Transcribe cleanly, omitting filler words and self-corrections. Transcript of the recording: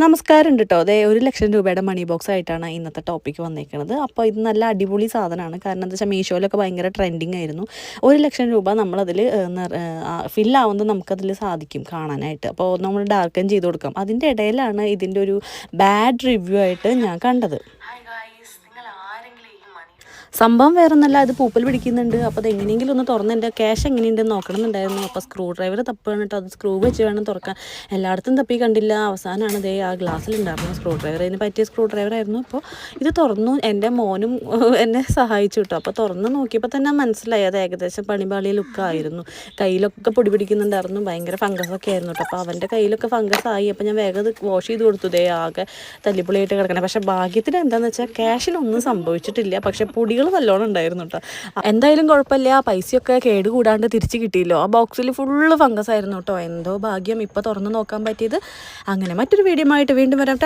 നമസ്കാരം ഉണ്ട് കേട്ടോ. അതെ, 1,00,000 രൂപയുടെ മണി ബോക്സ് ആയിട്ടാണ് ഇന്നത്തെ ടോപ്പിക്ക് വന്നേക്കുന്നത്. അപ്പോൾ ഇത് നല്ല അടിപൊളി സാധനമാണ്. കാരണം എന്താ വെച്ചാൽ മീഷോയിലൊക്കെ ഭയങ്കര ട്രെൻഡിങ് ആയിരുന്നു. 1,00,000 രൂപ നമ്മളതിൽ ഫില്ലാവുന്നത് നമുക്കതിൽ സാധിക്കും കാണാനായിട്ട്. അപ്പോൾ നമ്മൾ ഡാർക്കൻ ചെയ്ത് കൊടുക്കാം. അതിൻ്റെ ഇടയിലാണ് ഇതിൻ്റെ ഒരു ബാഡ് റിവ്യൂ ആയിട്ട് ഞാൻ കണ്ടത്. സംഭവം വേറൊന്നല്ല, അത് പൂപ്പൽ പിടിക്കുന്നുണ്ട്. അപ്പോൾ അത് എങ്ങനെയെങ്കിലും ഒന്ന് തുറന്ന് എൻ്റെ ക്യാഷ് എങ്ങനെയുണ്ടെന്ന് നോക്കണമെന്നുണ്ടായിരുന്നു. അപ്പോൾ സ്ക്രൂ ഡ്രൈവർ തപ്പാണ് കേട്ടോ. അത് സ്ക്രൂ വെച്ച് വേണം തുറക്കാൻ. എല്ലായിടത്തും തപ്പി കണ്ടില്ല. അവസാനമാണ് ദേ ആ ഗ്ലാസ്സിലുണ്ടായിരുന്നു സ്ക്രൂ ഡ്രൈവർ. അതിന് പറ്റിയ സ്ക്രൂ ഡ്രൈവർ ആയിരുന്നു. അപ്പോൾ ഇത് തുറന്നു. എൻ്റെ മോനും എന്നെ സഹായിച്ചു കേട്ടോ. അപ്പോൾ തുറന്ന് നോക്കിയപ്പോൾ തന്നെ മനസ്സിലായി അത് ഏകദേശം പണിപാളിയ ലുക്കായിരുന്നു. കയ്യിലൊക്കെ പൊടി പിടിക്കുന്നുണ്ടായിരുന്നു. ഭയങ്കര ഫംഗസൊക്കെ ആയിരുന്നു കേട്ടോ. അപ്പോൾ അവൻ്റെ കയ്യിലൊക്കെ ഫംഗസ് ആയി. അപ്പോൾ ഞാൻ വേഗം അത് വാഷ് ചെയ്ത് കൊടുത്തു. ദേ ആകെ തല്ലിപ്പൊളിയായിട്ട് കിടക്കണം. പക്ഷേ ഭാഗ്യത്തിന് എന്താണെന്ന് വെച്ചാൽ ക്യാഷിനൊന്നും സംഭവിച്ചിട്ടില്ല. പക്ഷേ പൊടികൾ നല്ലോണം ഉണ്ടായിരുന്നു കേട്ടോ. എന്തായാലും കുഴപ്പമില്ല, പൈസയൊക്കെ കേടുകൂടാണ്ട് തിരിച്ച് കിട്ടിയല്ലോ. ആ ബോക്സിൽ ഫുള്ള് ഫംഗസ് ആയിരുന്നു കേട്ടോ. എന്തോ ഭാഗ്യം ഇപ്പോൾ തുറന്ന് നോക്കാൻ പറ്റിയത്. അങ്ങനെ മറ്റൊരു വീഡിയോ ആയിട്ട് വീണ്ടും വരാം.